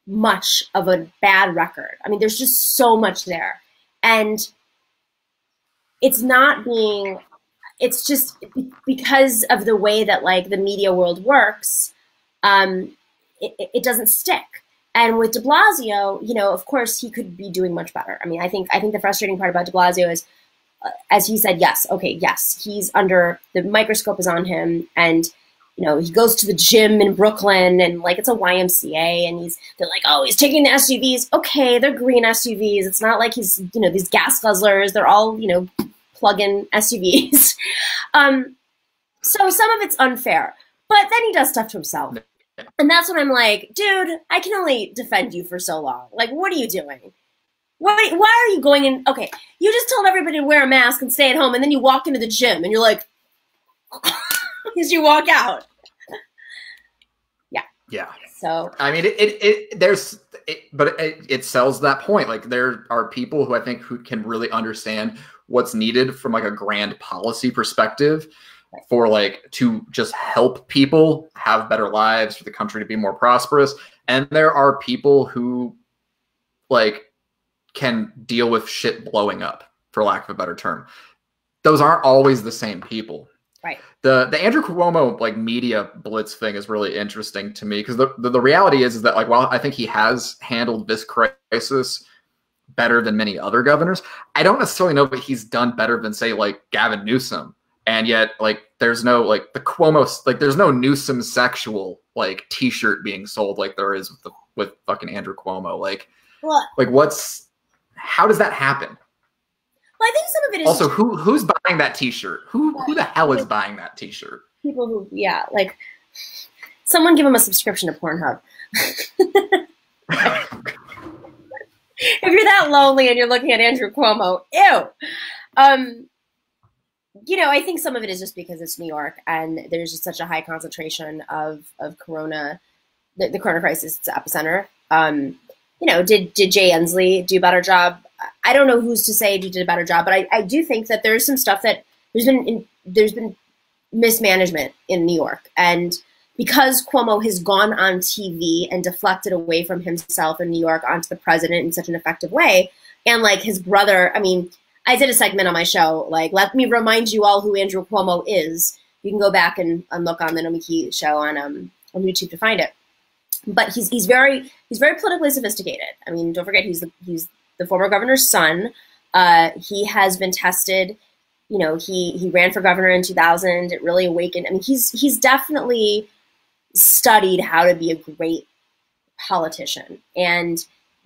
much of a bad record. I mean, there's just so much there. And it's just because of the way that like the media world works, it doesn't stick. And with de Blasio, of course he could be doing much better. I mean, I think the frustrating part about de Blasio is, as he said, yes, he's under, the microscope is on him, and he goes to the gym in Brooklyn, and like it's a YMCA, and they're like, oh, he's taking the SUVs. Okay, they're green SUVs. It's not like he's these gas guzzlers. They're all plug-in SUVs. So some of it's unfair, but then he does stuff to himself. And that's when I'm like, dude, I can only defend you for so long. Like, what are you doing? Why are you going in? Okay, you just told everybody to wear a mask and stay at home, and then you walk into the gym, and you're like, as you walk out. Yeah. So I mean, it sells that point. Like, there are people who I think who can really understand what's needed from like a grand policy perspective for like to just help people have better lives, for the country to be more prosperous. And there are people who like can deal with shit blowing up, for lack of a better term. Those aren't always the same people. Right. The Andrew Cuomo like media blitz thing is really interesting to me, because the reality is that like, while I think he has handled this crisis better than many other governors, I don't necessarily know that he's done better than, say, like Gavin Newsom. And yet, like, there's no like the Cuomo, like there's no Newsom sexual like T-shirt being sold like there is with fucking Andrew Cuomo. Like, well, like how does that happen? Well, I think some of it is also who's buying that T-shirt? Who the hell is buying that T-shirt? People who, like, someone give him a subscription to Pornhub. If you're that lonely and you're looking at Andrew Cuomo, ew. I think some of it is just because it's New York and there's just such a high concentration of corona, the corona crisis, it's the epicenter. Did Jay Inslee do a better job? I don't know who's to say he did a better job, but I do think that there's some stuff that there's been mismanagement in New York. And because Cuomo has gone on TV and deflected away from himself in New York onto the president in such an effective way, and like his brother, I mean, I did a segment on my show, like, let me remind you all who Andrew Cuomo is. You can go back and look on the Nomiki show on YouTube to find it. But he's very politically sophisticated. I mean, don't forget he's the former governor's son. He has been tested. He ran for governor in 2000. It really awakened. I mean, he's definitely studied how to be a great politician and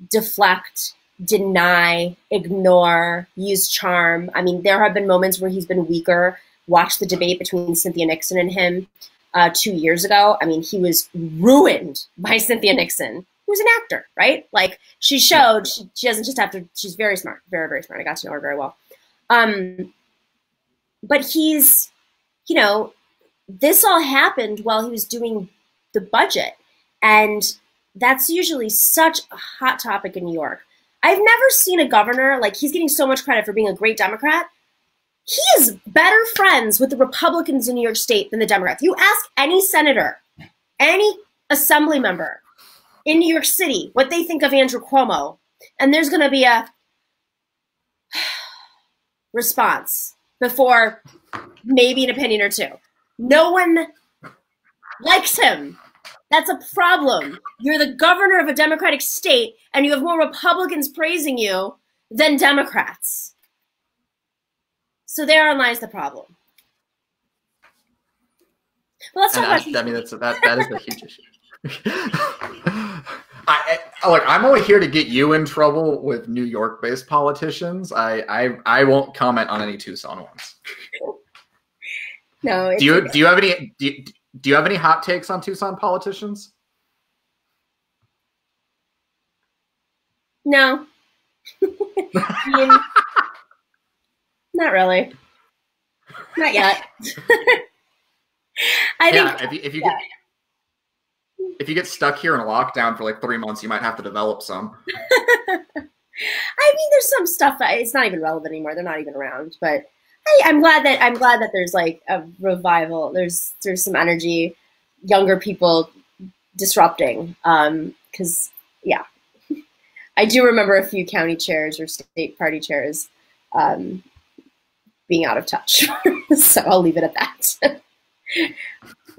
deflect, deny, ignore, use charm. I mean, there have been moments where he's been weaker. Watch the debate between Cynthia Nixon and him 2 years ago. I mean, he was ruined by Cynthia Nixon, who's an actor, right? Like, she showed she doesn't just have to, she's very smart, very, very smart. I got to know her very well. But he's, this all happened while he was doing the budget. And that's usually such a hot topic in New York. I've never seen a governor, like, he's getting so much credit for being a great Democrat. he is better friends with the Republicans in New York State than the Democrats. You ask any senator, any assembly member in New York City what they think of Andrew Cuomo, and there's going to be a response before maybe an opinion or two. No one likes him. That's a problem. You're the governor of a Democratic state, and you have more Republicans praising you than Democrats. So thereon lies the problem. Well, let's talk about. I mean, that is the huge issue. Look, I'm only here to get you in trouble with New York-based politicians. I won't comment on any Tucson ones. No. Do you have any hot takes on Tucson politicians? No. I mean, not really. Not yet. I think if you get stuck here in a lockdown for like 3 months, you might have to develop some. I mean, there's some stuff that it's not even relevant anymore. They're not even around. But I'm glad that there's like a revival. There's some energy, younger people disrupting. Because yeah, I do remember a few county chairs or state party chairs being out of touch. So I'll leave it at that.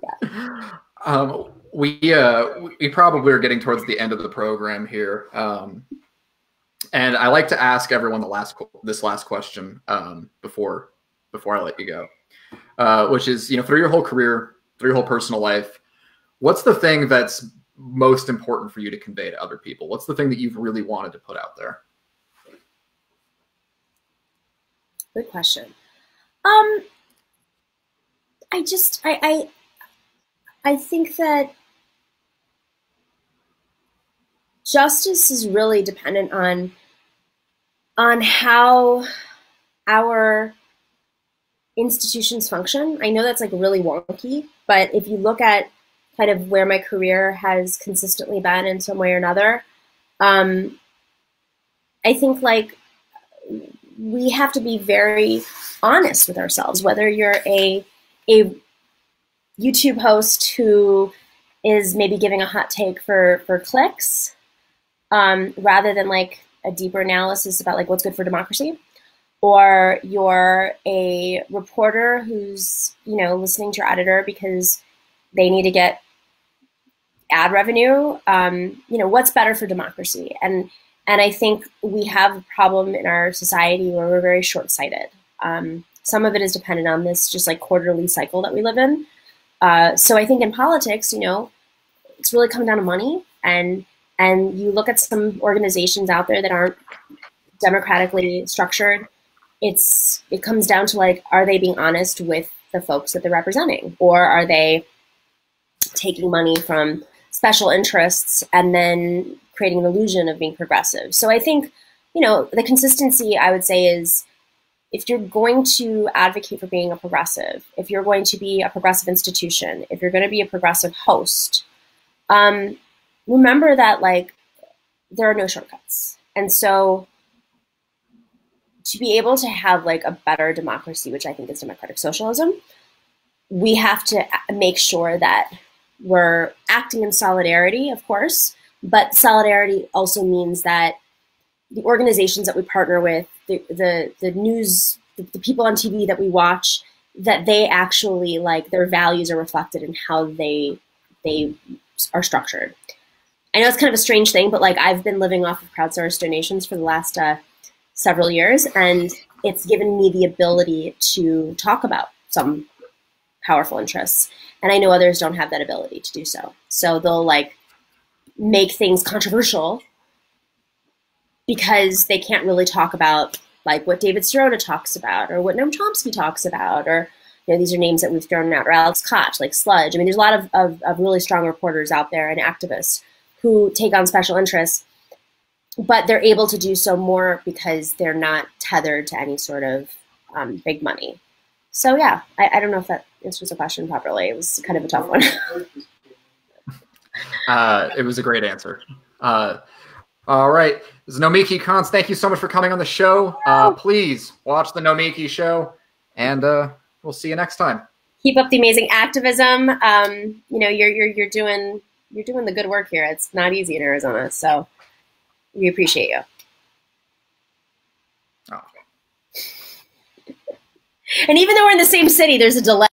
Yeah. We probably are getting towards the end of the program here, and I like to ask everyone this last question before I let you go, which is, through your whole career, through your whole personal life, what's the thing that's most important for you to convey to other people? What's the thing that you've really wanted to put out there? Good question. I think that justice is really dependent on how our institutions function. I know that's like really wonky, but if you look at kind of where my career has consistently been in some way or another, I think like we have to be very honest with ourselves, whether you're a YouTube host who is maybe giving a hot take for clicks, rather than like a deeper analysis about like what's good for democracy, or you're a reporter who's, listening to your editor because they need to get ad revenue, what's better for democracy. And I think we have a problem in our society where we're very short-sighted. Some of it is dependent on this just like quarterly cycle that we live in. So I think in politics, it's really come down to money, and you look at some organizations out there that aren't democratically structured. It comes down to like, are they being honest with the folks that they're representing, or are they taking money from special interests and then creating an illusion of being progressive? So I think, the consistency, I would say, is if you're going to advocate for being a progressive, if you're going to be a progressive institution, if you're going to be a progressive host, remember that like there are no shortcuts. And so to be able to have like a better democracy, which I think is democratic socialism, we have to make sure that we're acting in solidarity, of course, but solidarity also means that the organizations that we partner with, the news, the people on TV that we watch, that they actually like their values are reflected in how they are structured. I know it's kind of a strange thing, but like I've been living off of crowdsourced donations for the last several years, and it's given me the ability to talk about some powerful interests. And I know others don't have that ability to do so. So they'll like make things controversial because they can't really talk about like what David Sirota talks about, or what Noam Chomsky talks about, or these are names that we've thrown out, or Alex Koch, like Sludge. I mean, there's a lot of really strong reporters out there and activists who take on special interests, but they're able to do so more because they're not tethered to any sort of big money. So yeah, I don't know if that answers the question properly. It was kind of a tough one. It was a great answer. All right. This is Nomiki Konst. Thank you so much for coming on the show. Please watch the Nomiki show. And we'll see you next time. Keep up the amazing activism. You know, you're doing the good work here. It's not easy in Arizona, so we appreciate you. Oh. And even though we're in the same city, there's a delay.